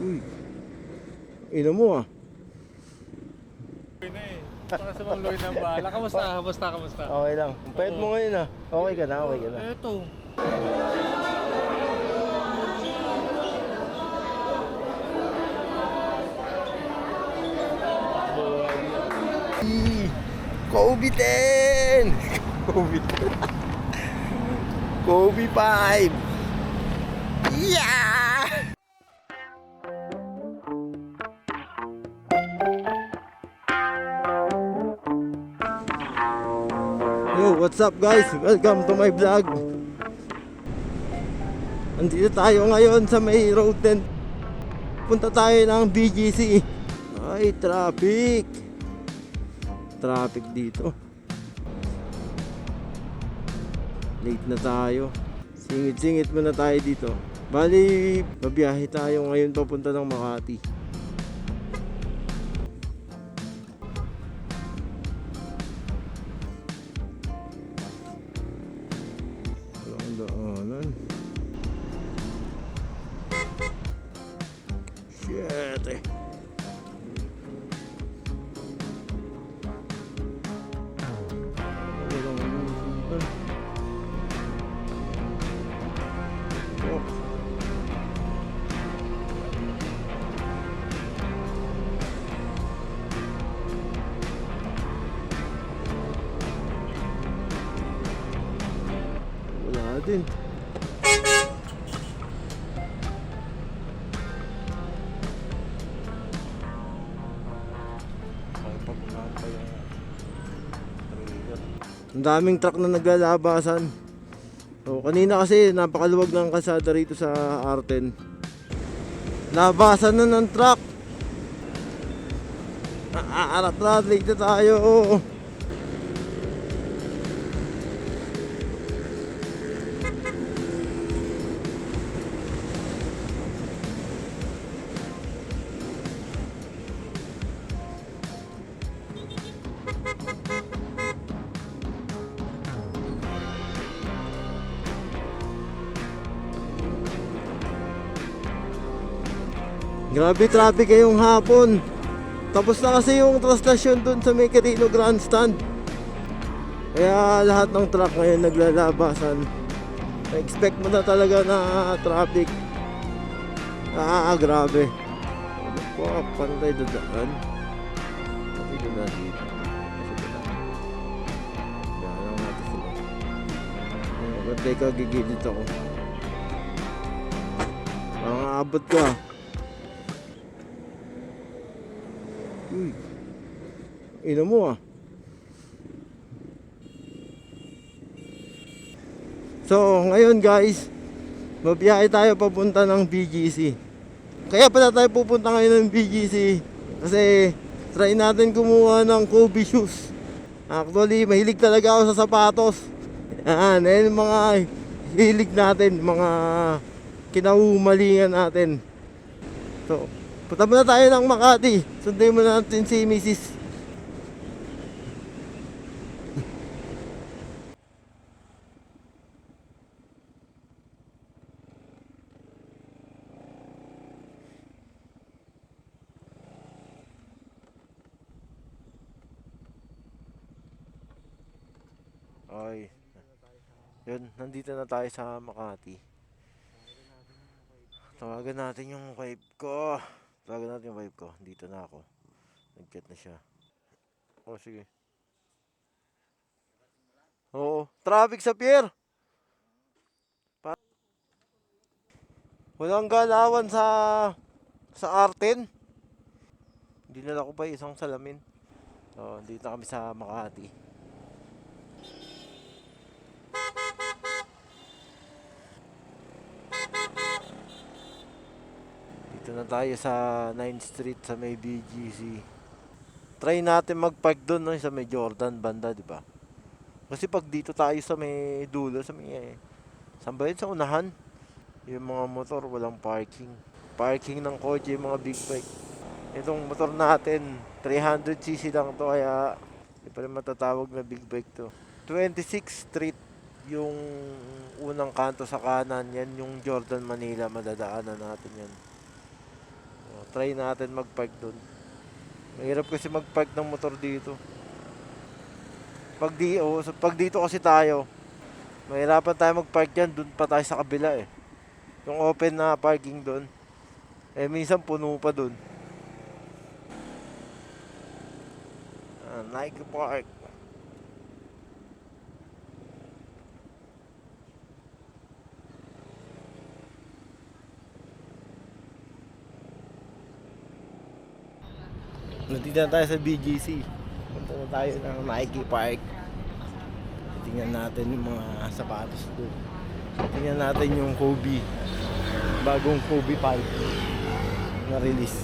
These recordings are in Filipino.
Uy, ina mo ah. Okay na eh. Para sa mga Lloyd ng bala. Kamusta? Kamusta? Okay lang. Ang payat mo ngayon ah. Okay ka na. Eto. Kobe 10! Kobe 10. Kobe 5! Yeah! Yo, what's up guys? Welcome to my vlog. Andito tayo ngayon sa may road 10. Punta tayo ng BGC. Ay, traffic dito. Late na tayo. Singit-singit muna tayo dito. Bali, babiyahe tayo ngayon papunta ng Makati. Walang daanan. Shit eh. Walang lusutan. Oh. Wala din. Ang daming truck na naglalabasan. So, kanina kasi napakaluwag ng kalsada rito sa Arten. Labasan na ng truck. Arat-rat, late na tayo. Grabe traffic ngayong hapon. Tapos na kasi yung translasyon dun sa may Quirino Grandstand. Kaya lahat ng truck ngayon naglalabasan. Na-expect mo na talaga na traffic. Grabe. Paano tayo dadaan? Okay, doon na dito. Daan lang natin sila. Ba't ka gigilid ako? Mga abot ka. Uy, ina mo ah. So ngayon guys, mabiyahe tayo papunta ng BGC. Kaya pala tayo pupunta ngayon ng BGC kasi try natin kumuha ng Kobe shoes. Actually mahilig talaga ako sa sapatos. Yan yung mga hilig natin, mga kinahumalingan natin. So punta muna tayo ng Makati. Sunday muna natin si Mrs. Okay. Yun, nandito na tayo sa Makati. Tawagan natin yung wife ko. Dito na ako. Nag-chat na siya. Oh, sige. Oo. Traffic sa pier. Walang galawan sa Arten. Dinala ko pa isang salamin. So, dito na kami sa Makati. Dito na tayo sa 9th Street sa may BGC. Try natin mag-park doon no, sa may Jordan banda, di ba? Kasi pag dito tayo sa may dulo, sa may saan ba yun? Sa unahan, yung mga motor walang parking. Parking ng kotse, yung mga big bike. Itong motor natin, 300cc lang to, kaya hindi pa rin matatawag na big bike to. 26th Street, yung unang kanto sa kanan, yan yung Jordan Manila, madadaanan natin yan. Try natin mag-park doon. Mahirap kasi mag-park ng motor dito. Pag dito kasi tayo, mahirapan tayo mag-park dyan, doon pa tayo sa kabila eh. Yung open na parking doon, eh minsan puno pa doon. Nike Park. Nandito na tayo sa BGC. Punta na tayo ng Nike Park. Tingnan natin yung mga sapatos doon. Tingnan natin yung Kobe. Bagong Kobe 5 na release.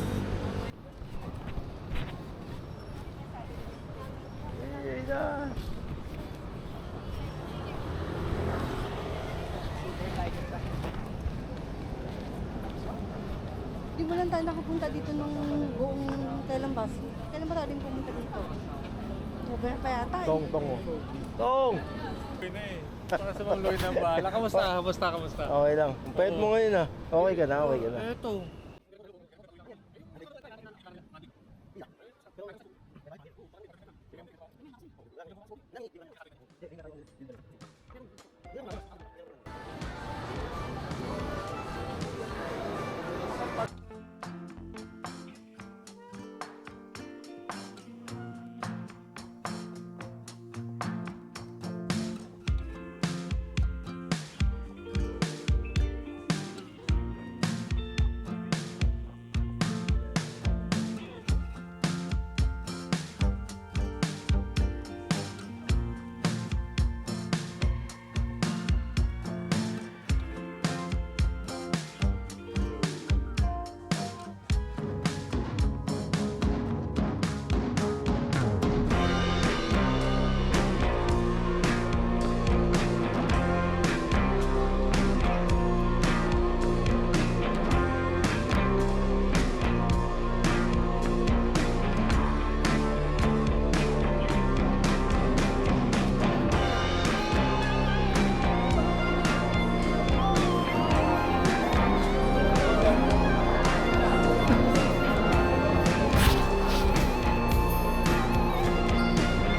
Di mo lang tayo nakapunta dito nung buong kailan ba? Kailan ba tayo din pumunta dito? Over pa yata eh. Tong. Tong! Okay na eh. Para sa mga Lloyd ng bahala. Kamusta? Okay lang. Ang payat mo ngayon ah. Okay ka na. Eto.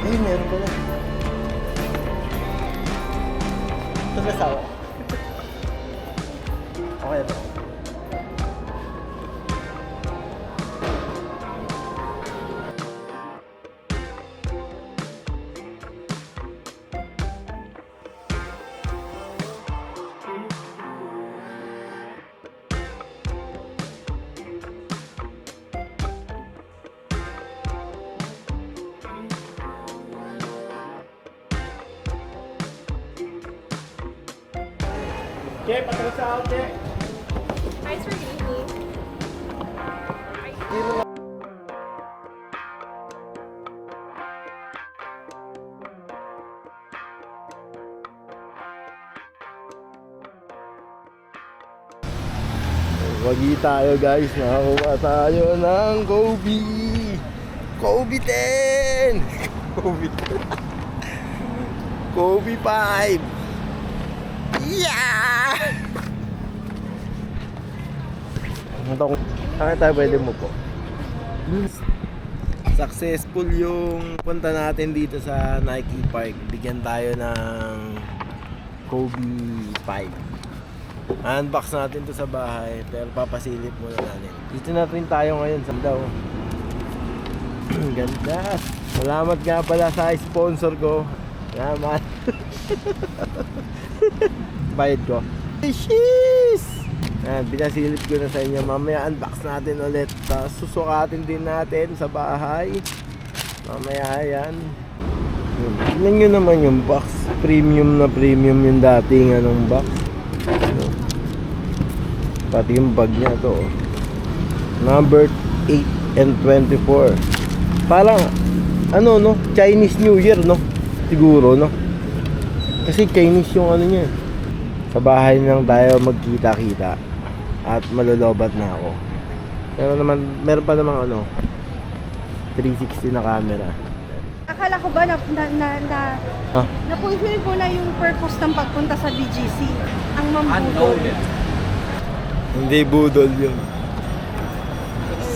Ay, meron pala. Ito na sawa. Okay ito. Che, patras sa ako, Che. Thanks for eating. Wagi tayo guys, nakakuha tayo ng Kobe 10 Kobe 10 Kobe 5. Yeah! Saan tayo pwede mo po? Successful yung punta natin dito sa Nike Park. Bigyan tayo ng Kobe 5. Unbox natin to sa bahay, pero papasilip muna natin. Dito na rin tayo ngayon sa daw. Ganda. Salamat nga pala sa sponsor ko. Salamat. Bayad ko. Sheesh! Pinasilip ko na sa inyo. Mamaya unbox natin ulit. Tapos susukatin din natin sa bahay. Mamaya yan. Tignan nyo naman yung box. Premium na premium yung dating anong box. Pati yung bag niya to. Number 8 and 24. Parang ano no, Chinese New Year no. Siguro no. Kasi Chinese yung ano niya. Sa bahay lang tayo magkita-kita. At malolobat na ako. Pero naman meron pa namang ano 360 na camera. Akala ko ba na-fulfill ko na yung purpose ng pagpunta sa BGC. Ang mambudol. Hindi budol yun.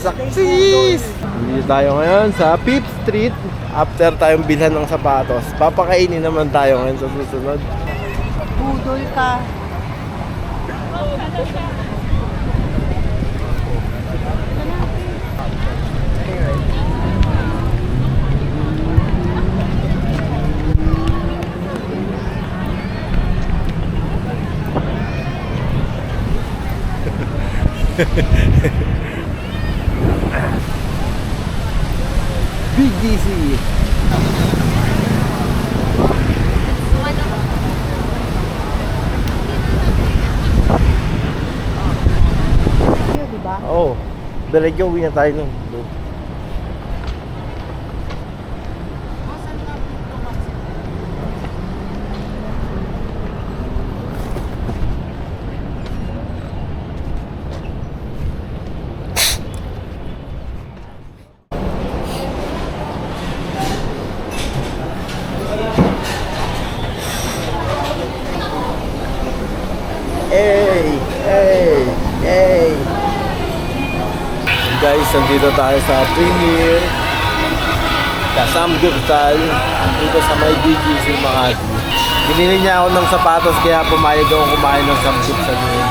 Saksis! Dito tayo ngayon sa 5th Street. After tayong bilhan ng sapatos, papakainin naman tayo ngayon sa susunod. Budol ka. BGC. Yun, di ba? Oo. Diretso uwi na tayo nun. Hey! Hey! Hey! And guys, nandito tayo sa Premier Kasamgyeopsal dito sa may BGC Makati. Binili niya ako ng sapatos kaya pumayag ako kumain ng samgyeopsal ngayon.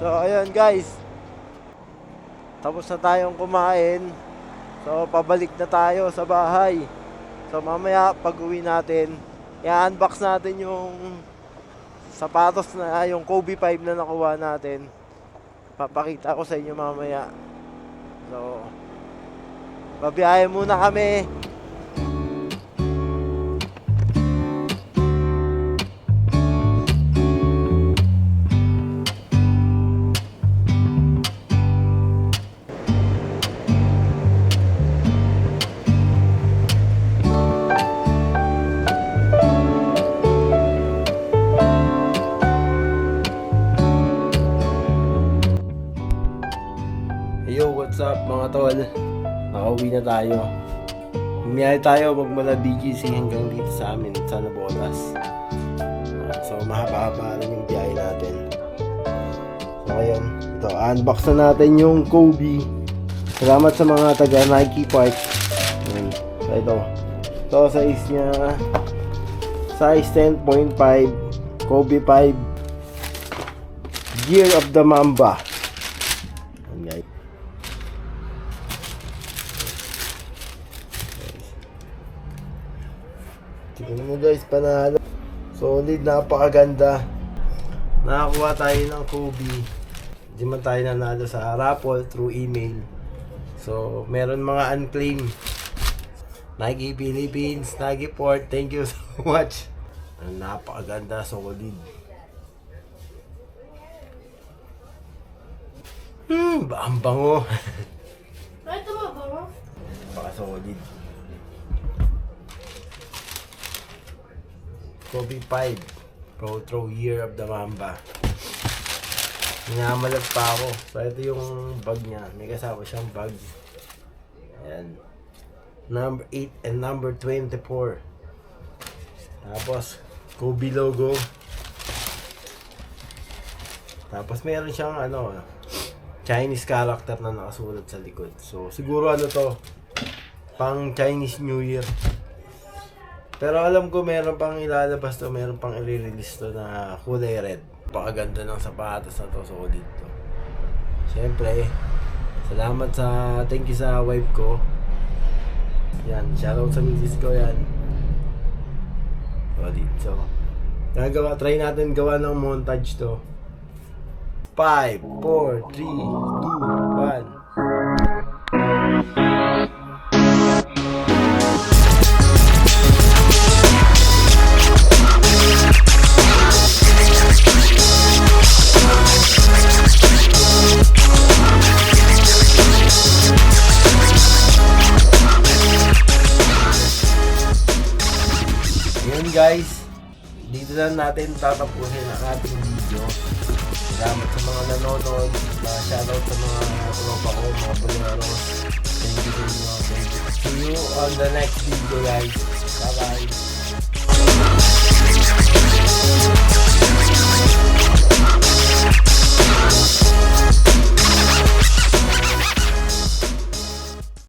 So ayun guys, tapos na tayong kumain. So pabalik na tayo sa bahay. So mamaya pag uwi natin, i-unbox natin yung sapatos na yung Kobe 5 na nakuha natin. Papakita ko sa inyo mamaya. So babiyahe muna kami. Yo, what's up mga tol? Nakauwi na tayo. Bumiyay tayo magmula BGC hanggang dito sa amin sa Nabotas. So mahaba-haba rin yung biyahe natin. So ngayon, ito, unbox na natin yung Kobe. Salamat sa mga taga Nike Park. So ito size niya, size 10.5, Kobe 5, Year of the Mamba. Ayan guys. Tingnan mo guys, panalo. Solid, napakaganda. Nakakuha tayo ng Kobe. Hindi man tayo nanalo sa raffle through email. So, meron mga unclaimed. Nike Philippines, Nike Port, thank you so much. Napakaganda, solid. Ang bango. Ay, ito ba ba? Napaka-solid. Kobe 5 Pro Throw Year of the Mamba. Minamalag pa ako. So ito yung bag niya. May kasama siyang bag. Ayan. Number 8 and number 24. Tapos Kobe logo. Tapos meron siyang Chinese character na nakasulat sa likod. So siguro to, pang Chinese New Year. Pero alam ko meron pang ilalabas to, meron pang i-release to na kulay red. Napakaganda ng sapatos na to, solid to. Siyempre, thank you sa wife ko. Yan, shoutout sa misis ko yan. Solid. So, Try natin gawa ng montage to. 5, 4, 3, 2, 1. Yun guys, dito na natin tatapusin ang ating video. Salamat sa mga nanonood. Shoutout sa mga tropa ko, mga boleros. Thank you sa inyo. See you on the next video guys. Bye bye.